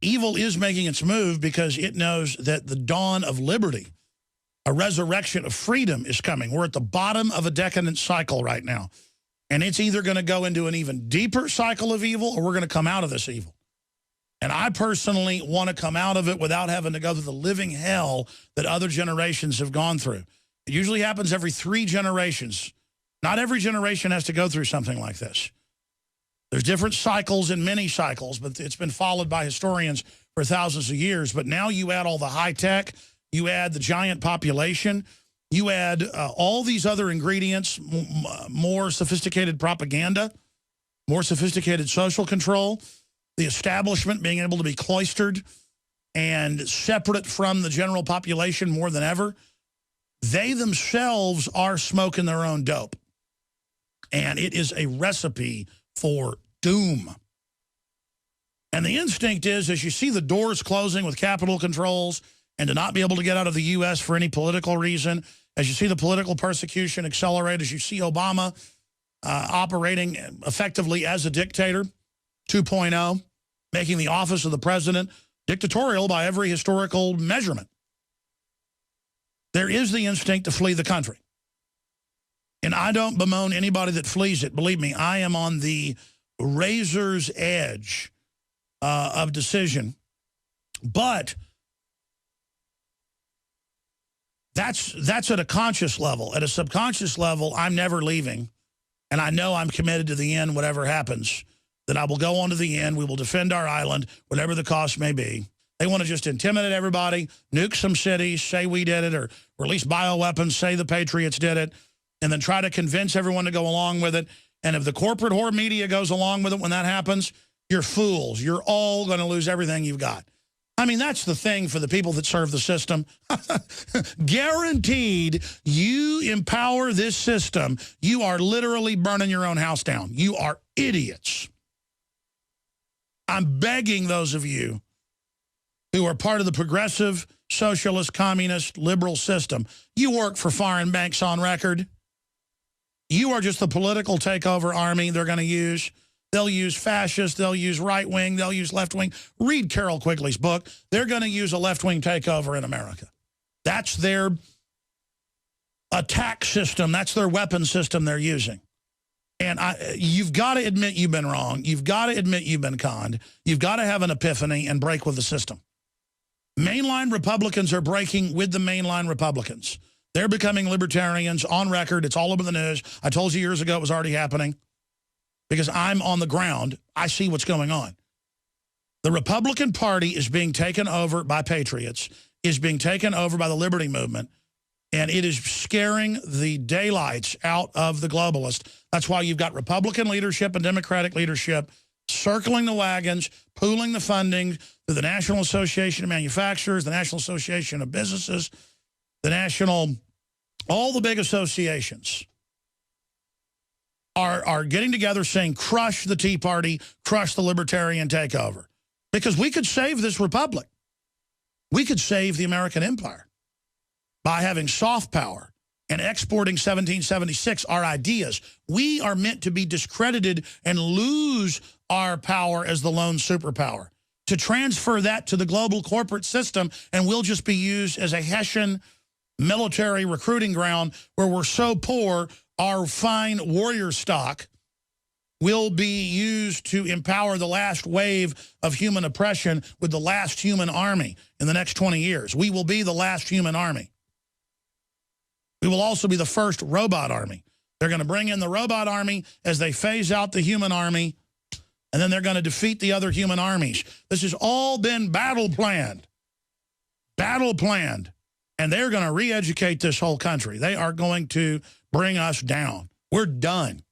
evil is making its move because it knows that the dawn of liberty, a resurrection of freedom is coming. We're at the bottom of a decadent cycle right now. And it's either going to go into an even deeper cycle of evil or we're going to come out of this evil. And I personally want to come out of it without having to go through the living hell that other generations have gone through. It usually happens every 3 generations. Not every generation has to go through something like this. There's different cycles and many cycles, but it's been followed by historians for thousands of years. But now you add all the high tech, you add the giant population, you add all these other ingredients, more sophisticated propaganda, more sophisticated social control, the establishment being able to be cloistered and separate from the general population more than ever. They themselves are smoking their own dope. And it is a recipe for doom. And the instinct is, as you see the doors closing with capital controls and to not be able to get out of the U.S. for any political reason, as you see the political persecution accelerate, as you see Obama operating effectively as a dictator, 2.0, making the office of the president dictatorial by every historical measurement. There is the instinct to flee the country. And I don't bemoan anybody that flees it. Believe me, I am on the razor's edge of decision. But that's at a conscious level. At a subconscious level, I'm never leaving. And I know I'm committed to the end, whatever happens. That I will go on to the end. We will defend our island, whatever the cost may be. They want to just intimidate everybody, nuke some cities, say we did it, or release bioweapons, say the Patriots did it, and then try to convince everyone to go along with it. And if the corporate whore media goes along with it when that happens, you're fools. You're all going to lose everything you've got. I mean, that's the thing for the people that serve the system. Guaranteed, you empower this system, you are literally burning your own house down. You are idiots. I'm begging those of you who are part of the progressive, socialist, communist, liberal system. You work for foreign banks on record. You are just the political takeover army they're going to use. They'll use fascists. They'll use right-wing. They'll use left-wing. Read Carol Quigley's book. They're going to use a left-wing takeover in America. That's their attack system. That's their weapon system they're using. And you've got to admit you've been wrong. You've got to admit you've been conned. You've got to have an epiphany and break with the system. Mainline Republicans are breaking with the mainline Republicans. They're becoming libertarians on record. It's all over the news. I told you years ago it was already happening because I'm on the ground. I see what's going on. The Republican Party is being taken over by patriots, is being taken over by the liberty movement, and it is scaring the daylights out of the globalists. That's why you've got Republican leadership and Democratic leadership circling the wagons, pooling the funding through the National Association of Manufacturers, the National Association of Businesses, all the big associations are getting together saying, crush the Tea Party, crush the libertarian takeover. Because we could save this republic. We could save the American empire by having soft power and exporting 1776, our ideas. We are meant to be discredited and lose our power as the lone superpower, to transfer that to the global corporate system, and we'll just be used as a Hessian military recruiting ground where we're so poor, our fine warrior stock will be used to empower the last wave of human oppression with the last human army in the next 20 years. We will be the last human army. We will also be the first robot army. They're going to bring in the robot army as they phase out the human army, and then they're going to defeat the other human armies. This has all been battle planned. Battle planned. And they're going to re-educate this whole country. They are going to bring us down. We're done.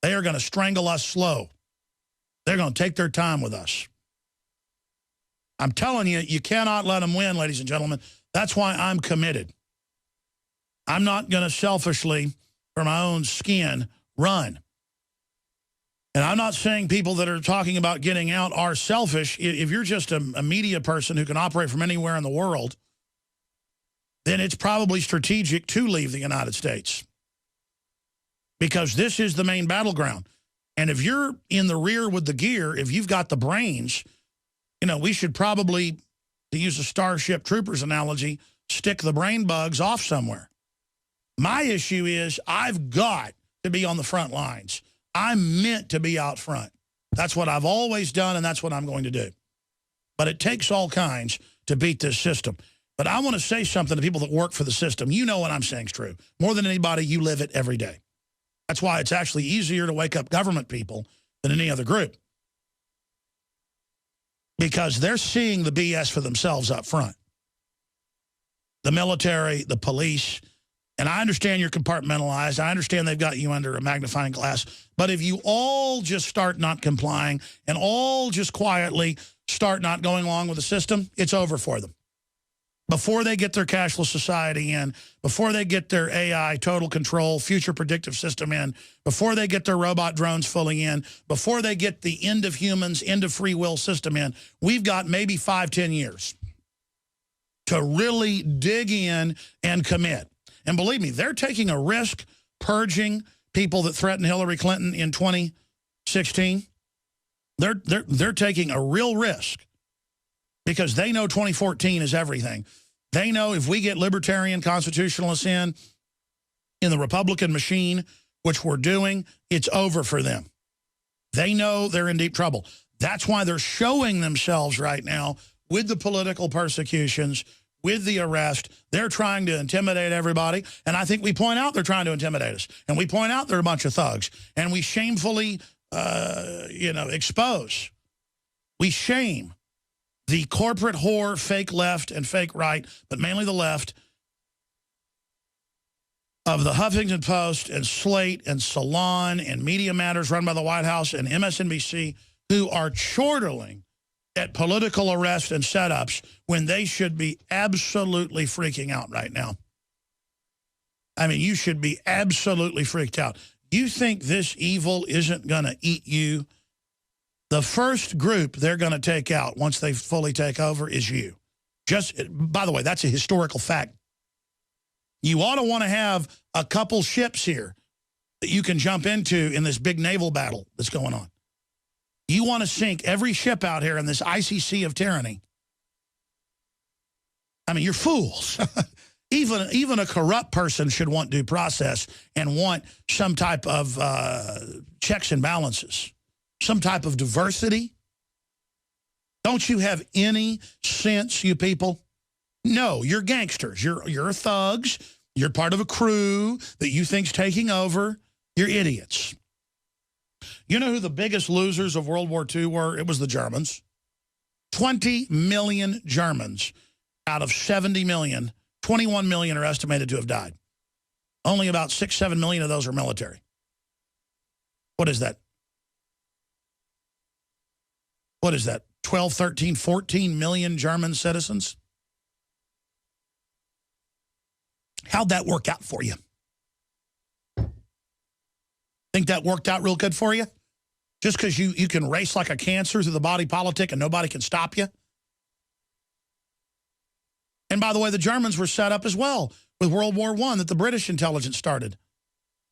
They are going to strangle us slow. They're going to take their time with us. I'm telling you, you cannot let them win, ladies and gentlemen. That's why I'm committed. I'm not going to selfishly, for my own skin, run. And I'm not saying people that are talking about getting out are selfish. If you're just a media person who can operate from anywhere in the world, then it's probably strategic to leave the United States. Because this is the main battleground. And if you're in the rear with the gear, if you've got the brains, You know, we should probably, to use a Starship Troopers analogy, stick the brain bugs off somewhere. My issue is I've got to be on the front lines. I'm meant to be out front. That's what I've always done, and that's what I'm going to do. But it takes all kinds to beat this system. But I want to say something to people that work for the system. You know what I'm saying is true. More than anybody, you live it every day. That's why it's actually easier to wake up government people than any other group. Because they're seeing the BS for themselves up front. The military, the police. And I understand you're compartmentalized. I understand they've got you under a magnifying glass. But if you all just start not complying and all just quietly start not going along with the system, it's over for them. Before they get their cashless society in, before they get their AI total control, future predictive system in, before they get their robot drones fully in, before they get the end of humans, end of free will system in, we've got maybe 5-10 years to really dig in and commit. And believe me, they're taking a risk purging people that threatened Hillary Clinton in 2016. They're taking a real risk because they know 2014 is everything. They know if we get libertarian constitutionalists in the Republican machine, which we're doing, it's over for them. They know they're in deep trouble. That's why they're showing themselves right now with the political persecutions, with the arrest. They're trying to intimidate everybody. And I think we point out they're trying to intimidate us. And we point out they're a bunch of thugs. And we shamefully, expose. We shame the corporate whore, fake left and fake right, but mainly the left, of the Huffington Post and Slate and Salon and Media Matters run by the White House and MSNBC, who are chortling at political arrest and setups when they should be absolutely freaking out right now. I mean, you should be absolutely freaked out. You think this evil isn't going to eat you? The first group they're going to take out once they fully take over is you. Just, by the way, that's a historical fact. You ought to want to have a couple ships here that you can jump into in this big naval battle that's going on. You want to sink every ship out here in this icy sea of tyranny. I mean, you're fools. Even a corrupt person should want due process and want some type of checks and balances. Some type of diversity? Don't you have any sense, you people? No, you're gangsters. You're thugs. You're part of a crew that you think's taking over. You're idiots. You know who the biggest losers of World War II were? It was the Germans. 20 million Germans out of 70 million, 21 million are estimated to have died. Only about 6-7 million of those are military. What is that? What is that, 12, 13, 14 million German citizens? How'd that work out for you? Think that worked out real good for you? Just because you can race like a cancer through the body politic and nobody can stop you? And by the way, the Germans were set up as well with World War I that the British intelligence started.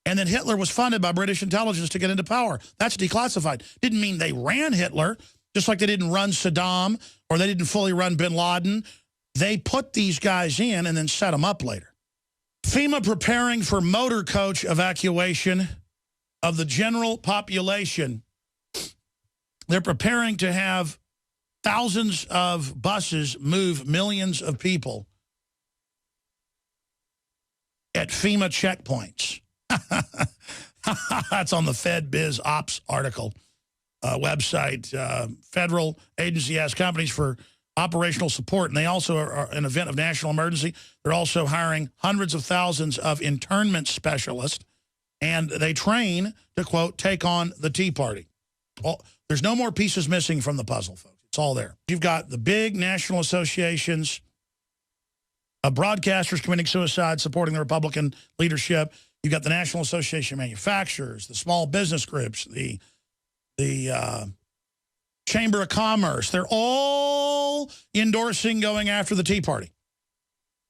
And then Hitler was funded by British intelligence to get into power. That's declassified. Didn't mean they ran Hitler. Just like they didn't run Saddam or they didn't fully run bin Laden. They put these guys in and then set them up later. FEMA preparing for motor coach evacuation of the general population. They're preparing to have thousands of buses move millions of people at FEMA checkpoints. That's on the Fed Biz Ops article. Website. Federal agency asks companies for operational support, and they also are an event of national emergency. They're also hiring hundreds of thousands of internment specialists, and they train to, quote, take on the Tea Party. Well, there's no more pieces missing from the puzzle, folks. It's all there. You've got the big national associations of broadcasters committing suicide, supporting the Republican leadership. You've got the National Association of Manufacturers, the small business groups, the Chamber of Commerce. They're all endorsing going after the Tea Party.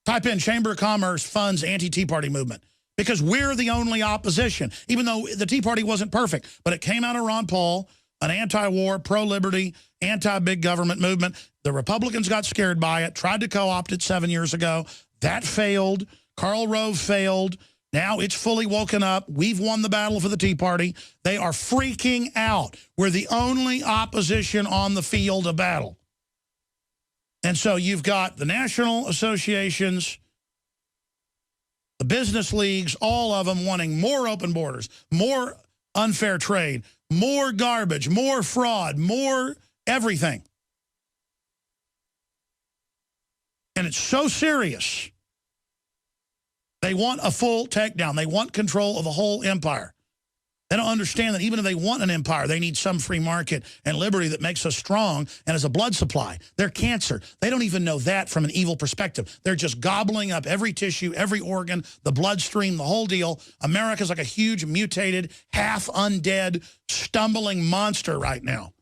Type in Chamber of Commerce funds anti-Tea Party movement because we're the only opposition, even though the Tea Party wasn't perfect. But it came out of Ron Paul, an anti-war, pro-liberty, anti-big government movement. The Republicans got scared by it, tried to co-opt it 7 years ago. That failed. Karl Rove failed. Now it's fully woken up. We've won the battle for the Tea Party. They are freaking out. We're the only opposition on the field of battle. And so you've got the national associations, the business leagues, all of them wanting more open borders, more unfair trade, more garbage, more fraud, more everything. And it's so serious. They want a full takedown. They want control of the whole empire. They don't understand that even if they want an empire, they need some free market and liberty that makes us strong and as a blood supply. They're cancer. They don't even know that from an evil perspective. They're just gobbling up every tissue, every organ, the bloodstream, the whole deal. America's like a huge, mutated, half-undead, stumbling monster right now.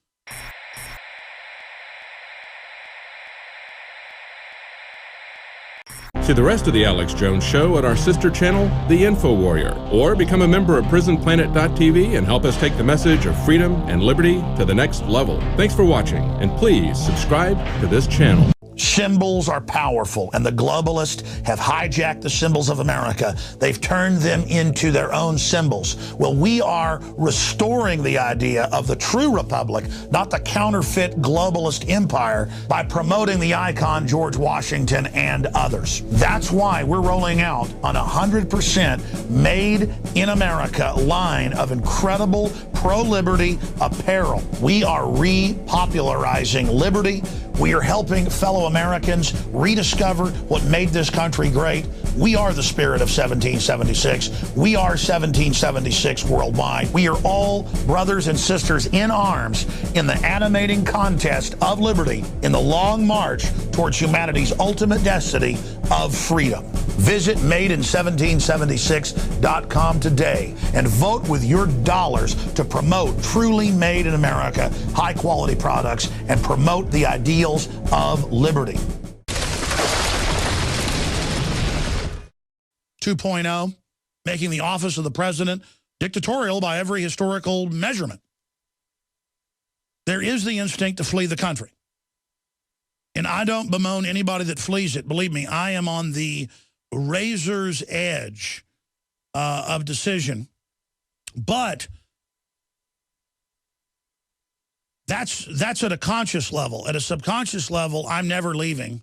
See the rest of the Alex Jones Show at our sister channel, The Info Warrior, or become a member of PrisonPlanet.tv and help us take the message of freedom and liberty to the next level. Thanks for watching, and please subscribe to this channel. Symbols are powerful, and the globalists have hijacked the symbols of America. They've turned them into their own symbols. Well, we are restoring the idea of the true republic, not the counterfeit globalist empire, by promoting the icon George Washington and others. That's why we're rolling out an 100% made in America line of incredible pro-liberty apparel. We are repopularizing liberty. We are helping fellow Americans rediscover what made this country great. We are the spirit of 1776. We are 1776 worldwide. We are all brothers and sisters in arms in the animating contest of liberty in the long march towards humanity's ultimate destiny of freedom. Visit madein1776.com today and vote with your dollars to promote truly made in America, high-quality products, and promote the ideals of liberty. 2.0, making the office of the president dictatorial by every historical measurement. There is the instinct to flee the country. And I don't bemoan anybody that flees it. Believe me, I am on the razor's edge of decision. But that's at a conscious level. At a subconscious level, I'm never leaving.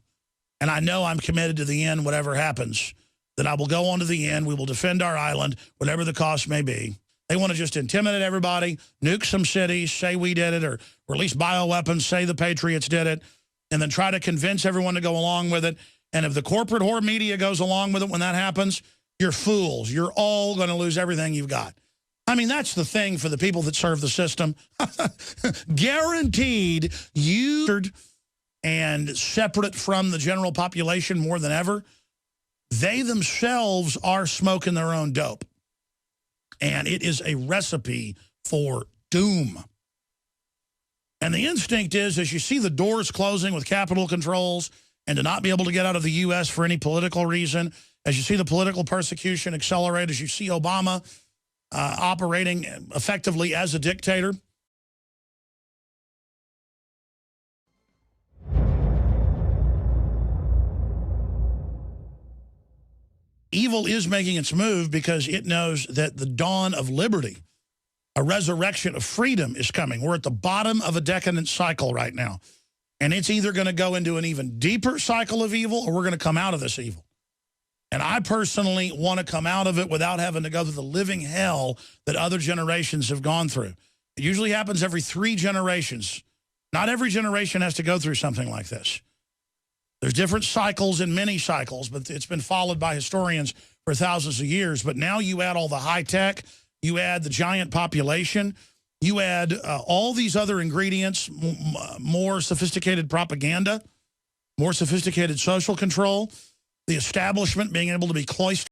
And I know I'm committed to the end, whatever happens, that I will go on to the end. We will defend our island, whatever the cost may be. They want to just intimidate everybody, nuke some cities, say we did it, or release bioweapons, say the Patriots did it, and then try to convince everyone to go along with it. And if the corporate whore media goes along with it when that happens, you're fools. You're all going to lose everything you've got. I mean, that's the thing for the people that serve the system. Guaranteed you and separate from the general population more than ever. They themselves are smoking their own dope. And it is a recipe for doom. And the instinct is, as you see the doors closing with capital controls and to not be able to get out of the U.S. for any political reason, as you see the political persecution accelerate, as you see Obama operating effectively as a dictator. Evil is making its move because it knows that the dawn of liberty, a resurrection of freedom, is coming. We're at the bottom of a decadent cycle right now. And it's either going to go into an even deeper cycle of evil or we're going to come out of this evil. And I personally want to come out of it without having to go through the living hell that other generations have gone through. It usually happens every 3 generations. Not every generation has to go through something like this. There's different cycles and many cycles, but it's been followed by historians for thousands of years. But now you add all the high tech, you add the giant population, you add all these other ingredients, more sophisticated propaganda, more sophisticated social control, the establishment being able to be cloistered